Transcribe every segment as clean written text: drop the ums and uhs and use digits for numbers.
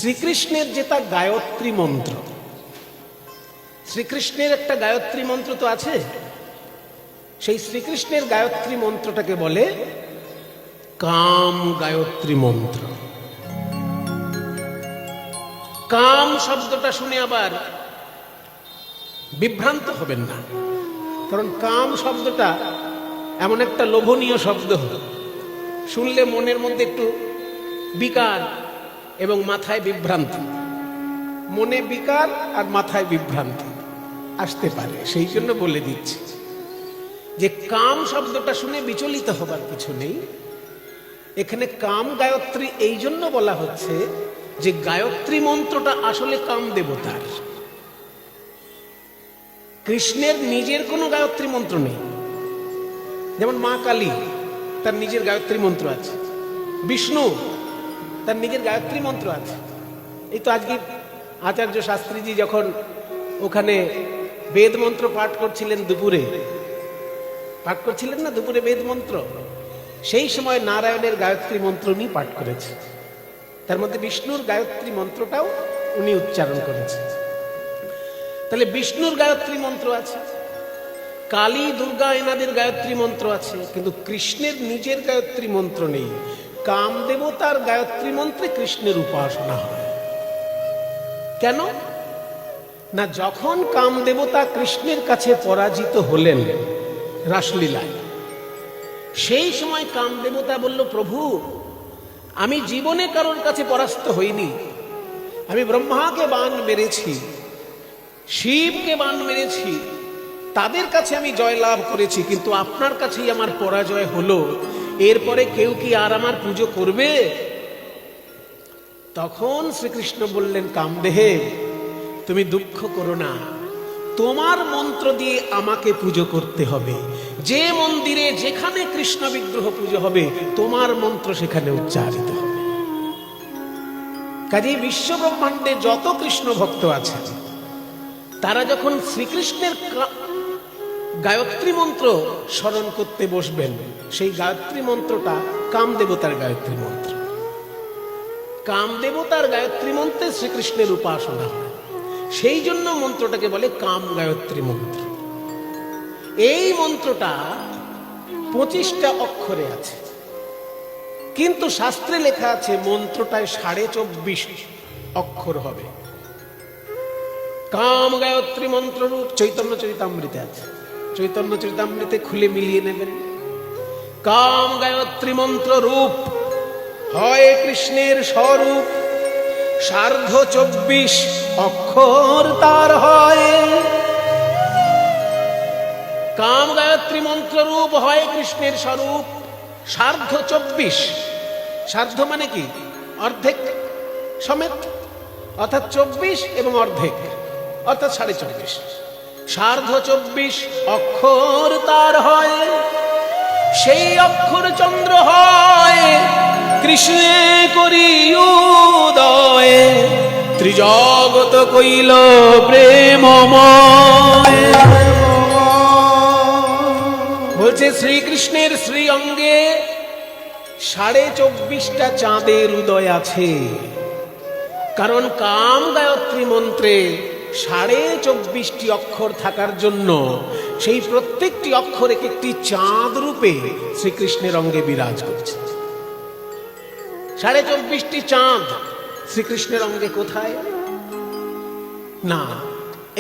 শ্রীকৃষ্ণের যেটা গায়ত্রী মন্ত্র, শ্রীকৃষ্ণের একটা গায়ত্রী মন্ত্র তো আছে, সেই শ্রীকৃষ্ণের গায়ত্রী মন্ত্রটাকে বলে কাম গায়ত্রী মন্ত্র। কাম শব্দটা শুনে আবার বিভ্রান্ত হবেন না, কারণ কাম শব্দটা এমন একটা লোভনীয় শব্দ, শুনলে মনের মধ্যে একটু বিকার এবং মাথায় বিভ্রান্তি, মনে বিকার আর মাথায় বিভ্রান্তি আসতে পারে। সেই জন্য বলে দিচ্ছি যে কাম শব্দটা শুনে বিচলিত হবার কিছু নেই। এখানে কাম গায়ত্রী এই জন্য বলা হচ্ছে যে গায়ত্রী মন্ত্রটা আসলে কাম দেবতার। কৃষ্ণের নিজের কোনো গায়ত্রী মন্ত্র নেই। যেমন মা কালী, তার নিজের গায়ত্রী মন্ত্র আছে। বিষ্ণু, তার নিজের গায়ত্রী মন্ত্র আছে। এই তো আজকে আচার্য শাস্ত্রীজি যখন ওখানে বেদ মন্ত্র পাঠ করছিলেন, দুপুরে পাঠ করছিলেন না, দুপুরে বেদ মন্ত্র, সেই সময় নারায়ণের গায়ত্রী মন্ত্র নিয়ে পাঠ করেছে। তার মধ্যে বিষ্ণুর গায়ত্রী মন্ত্রটাও উনি উচ্চারণ করেছেন। তাহলে বিষ্ণুর গায়ত্রী মন্ত্র আছে, কালী, দুর্গা এনাদের গায়ত্রী মন্ত্র আছে, কিন্তু কৃষ্ণের নিজের গায়ত্রী মন্ত্র নেই। কামদেবতার গায়ত্রী মন্ত্রে কৃষ্ণের উপাসনা হয়। কেন না, যখন কামদেবতা কৃষ্ণের কাছে পরাজিত হলেন রাসলীলায়, সেই সময় কামদেবতা বলল, প্রভু আমি জীবনে কারোর কাছে পরাস্ত হইনি। আমি ব্রহ্মাকে বাণ মেরেছি, শিবকে বাণ মেরেছি, তাদের কাছে আমি জয়লাভ করেছি, কিন্তু আপনার কাছেই আমার পরাজয় হলো। এরপরে কেউ কি আর আমার পুজো করবে? তখন শ্রীকৃষ্ণ বললেন, কামদেব তুমি দুঃখ করো না, তোমার মন্ত্র দিয়ে আমাকে পুজো করতে হবে। যে মন্দিরে যেখানে কৃষ্ণ বিগ্রহ পুজো হবে, তোমার মন্ত্র সেখানে উচ্চারিত হবে। কাজেই বিশ্ব ব্রহ্মাণ্ডে যত কৃষ্ণ ভক্ত আছেন, তারা যখন শ্রীকৃষ্ণের গায়ত্রী মন্ত্র স্মরণ করতে বসবেন, সেই গায়ত্রী মন্ত্রটা কামদেবতার গায়ত্রী মন্ত্র। কামদেবতার গায়ত্রী মন্ত্রে শ্রীকৃষ্ণের উপাসনা হয়, সেই জন্য মন্ত্রটাকে বলে কাম গায়ত্রী মন্ত্র। এই মন্ত্রটা 25টা অক্ষরে আছে, কিন্তু শাস্ত্রে লেখা আছে মন্ত্রটায় 24.5 অক্ষর হবে। কাম গায়ত্রী মন্ত্র রূপ চৈতন্য চরিতামৃতে আছে, চৈতন্য চরিতামৃতে খুলে মিলিয়ে নেবেন। কাম গায়ত্রী মন্ত্র রূপ হয় কৃষ্ণের স্বরূপ, 24 অক্ষর তার হয়। কাম গায়ত্রী মন্ত্র রূপ হয় কৃষ্ণের স্বরূপ, 24 সার্ধ মানে কি? অর্ধেক সমেত, অর্থাৎ 24 এবং অর্ধেক, অর্থাৎ 24.5। 24 অক্ষর তার হয়, সেই অক্ষর চন্দ্র হয় কৃষ্ণে করি উদয়, ত্রিজগৎ কইল প্রেমময়। বলছে শ্রীকৃষ্ণের শ্রী অঙ্গে 24.5টা চাঁদের উদয় আছে, কারণ কাম গায়ত্রী মন্ত্রে 24.5টি অক্ষর থাকার জন্য সেই প্রত্যেকটি অক্ষর এক একটি চাঁদ রূপে শ্রীকৃষ্ণের অঙ্গে বিরাজ করছে। 24.5টি চাঁদ শ্রীকৃষ্ণের অঙ্গে কোথায়? না,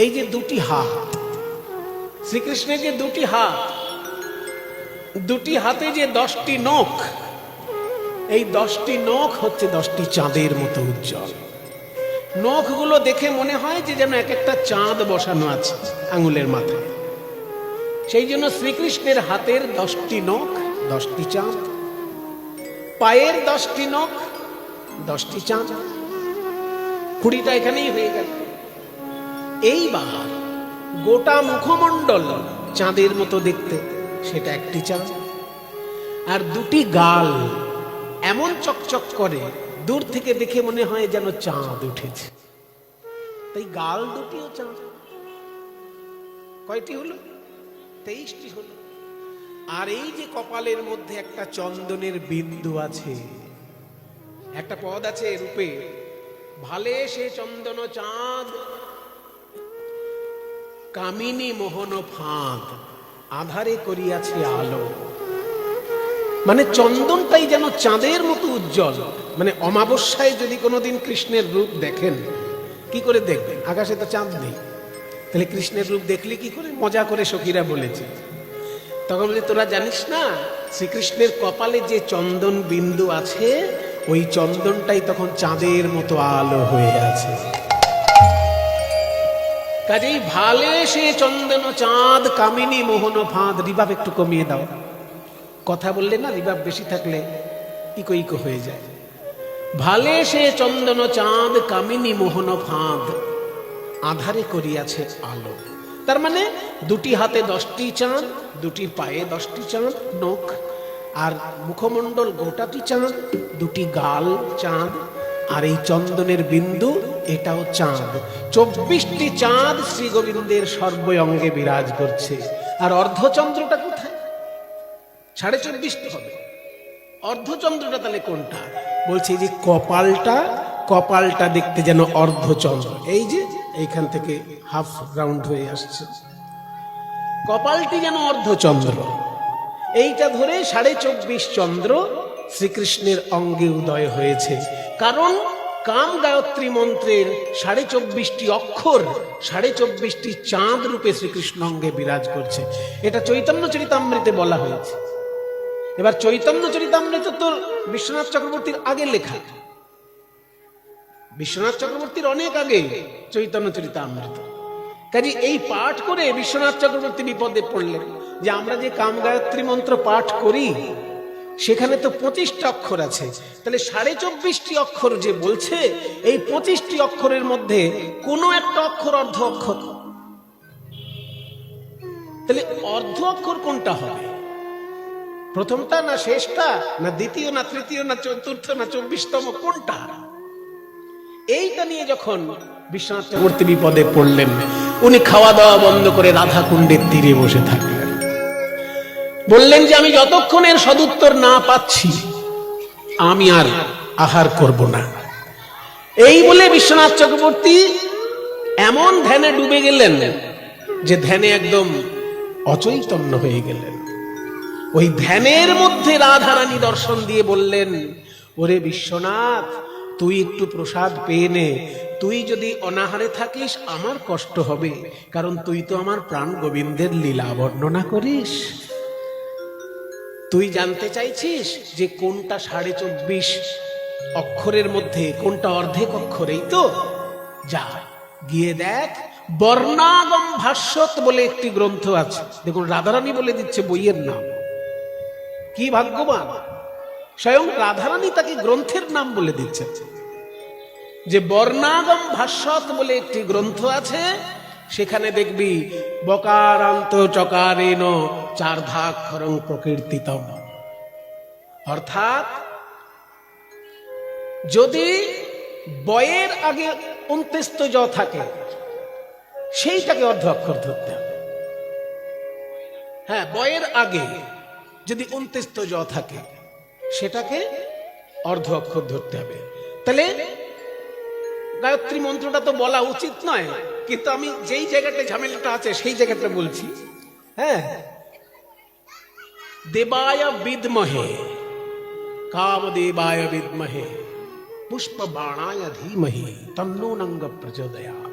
এই যে দুটি হাত, শ্রীকৃষ্ণের যে দুটি হাত, দুটি হাতে যে 10টি নখ, এই 10টি নখ হচ্ছে 10টি চাঁদের মতো উজ্জ্বল। নখগুলো দেখে মনে হয় যে যেন এক একটা চাঁদ বসানো আছে আঙুলের মাথায়। সেই জন্য শ্রীকৃষ্ণের হাতের 10টি নখ 10টি চাঁদ, পায়ের 10টি নখ 10টি চাঁদ, 20টা এখানেই হয়ে গেল। এইবার গোটা মুখমণ্ডল চাঁদের মতো দেখতে, সেটা একটি চাঁদ। আর দুটি গাল এমন চকচক করে, দূর থেকে দেখে মনে হয় যেন চাঁদ উঠেছে, তাই গাল দুটিও চাঁদ। কয়টি হলো? 23টি হলো। আর এই যে কপালের মধ্যে একটা চন্দনের বিন্দু আছে, একটা পদ আছে রূপে, ভালে সে চন্দন চাঁদ, কামিনী মোহন ফাঁদ, আধারে করিয়াছে আলো। মানে চন্দনটাই যেন চাঁদের মতো উজ্জ্বল। মানে অমাবস্যায় যদি কোনোদিন কৃষ্ণের রূপ দেখেন, কি করে দেখবেন? আকাশে তো চাঁদ নেই, তাহলে কৃষ্ণের রূপ দেখলে কি করে? মজা করে সখীরা বলেছে। তখন বলে, তোরা জানিস না শ্রীকৃষ্ণের কপালে যে চন্দন বিন্দু আছে, ওই চন্দনটাই তখন চাঁদের মতো আলো হয়ে আছে। কাজেই ভালে সে চন্দন চাঁদ, কামিনী মোহন ফাঁদ। রিবাব একটু কমিয়ে দাও, কথা বললে না রিবাব বেশি থাকলে ইকো ইকো হয়ে যায়। ভালে সে চন্দন চাঁদ, কামিনী মোহন ফাঁদ, আধারে করিয়াছে আলো। তার মানে দুটি হাতে 10টি চাঁদ, দুটি পায়ে 10টি চাঁদ, নখ আর মুখমণ্ডল গোটাটি চাঁদ, দুটি গাল চাঁদ, আর এই চন্দনের বিন্দু এটাও চাঁদ। 24টি চাঁদ শ্রী গোবিন্দের সর্বঙ্গে বিরাজ করছে। আর অর্ধচন্দ্রটা কোথায়? 24.5 হবে। অর্ধচন্দ্রটা তাহলে কোনটা? বলছে যে কপালটা, কপালটা দেখতে যেন অর্ধচন্দ্র। এই যে এইখান থেকে হাফ রাউন্ড হয়ে আসছে, কপালটি যেন অর্ধচন্দ্র। এইটা ধরে 24.5 চন্দ্র শ্রীকৃষ্ণের অঙ্গে উদয় হয়েছে। কারণ কাম গায়ত্রী মন্ত্রের 24.5টি অক্ষর 24.5টি চাঁদ রূপে শ্রীকৃষ্ণ অঙ্গে বিরাজ করছে। এটা চৈতন্য চরিতামৃতে বলা হয়েছে। এবার চৈতন্য চরিতামৃত তো বিশ্বনাথ চক্রবর্তীর আগে লেখা, বিশ্বনাথ চক্রবর্তীর অনেক আগে চৈতন্য চরিতামৃত। কাজে এই পাঠ করে বিশ্বনাথ চক্রবর্তী বিপদে পড়লেন যে আমরা যে কাম গায়ত্রী মন্ত্র পাঠ করি সেখানে তো 25টা অক্ষর আছে, তাহলে 24.5টি অক্ষর যে বলছে, এই 25টি অক্ষরের মধ্যে কোনো একটা অক্ষর অর্ধ অক্ষর। তাহলে অর্ধ অক্ষর কোনটা হবে? প্রথমটা না শেষটা, না দ্বিতীয় না তৃতীয় না চতুর্থ না 24তম, কোনটা? এইটা নিয়ে যখন বিশ্বনাথ চক্রবর্তী বিপদে পড়লেন, উনি খাওয়া দাওয়া বন্ধ করে রাধা কুণ্ডের তীরে বসে থাকলেন। বললেন যে আমি যতক্ষণ এর সদুত্তর না পাচ্ছি আমি আর আহার করব না। এই বলে বিশ্বনাথ চক্রবর্তী এমন ধ্যানে ডুবে গেলেন যে ধ্যানে একদম অচৈতন্য হয়ে গেলেন। ওই ধ্যানের মধ্যে রাধারানী দর্শন দিয়ে বললেন, ওরে বিশ্বনাথ, তুই একটু প্রসাদ পেয়ে নে। তুই যদি অনাহারে থাকিস আমার কষ্ট হবে, কারণ তুই তো আমার প্রাণ গোবিন্দের লীলা বর্ণনা করিস। তুই জানতে চাইছিস যে কোনটা 24.5 অক্ষরের মধ্যে কোনটা অর্ধেক অক্ষর, এই তো যা গিয়ে দেখ। বর্ণাগম ভাষ্যত বলে একটি গ্রন্থ আছে, দেখুন রাধারানী বলে দিচ্ছে বইয়ের নাম। কি ভাগ্যবান, স্বয়ং রাধারানী তাকে গ্রন্থের নাম বলে দিচ্ছে যে বর্ণাগম ভাষ্যত বলে একটি গ্রন্থ আছে। সেখানে দেখবি বকারান্ত চকারেণ চার্ধাক্ষরং প্রকীর্তিতম, অর্থাৎ যদি বয়ের আগে 29 জ থাকে সেইটাকে অর্ধ অক্ষর ধরতে হবে। হ্যাঁ, বয়ের আগে যদি 29 জ থাকে সেটাকে অর্ধ অক্ষর ধরতে হবে। তাহলে গায়ত্রী মন্ত্রটা তো বলা উচিত নয়, কিন্তু আমি যেই জায়গাটা ঝামেলাটা আছে সেই জায়গাটা বলছি। হ্যাঁ, দেবায় বিদ্মহে, কামদেবায় বিদ্মহে, পুষ্প বাণায় ধীমহি তন্নো নঙ্গ প্রচোদয়াৎ।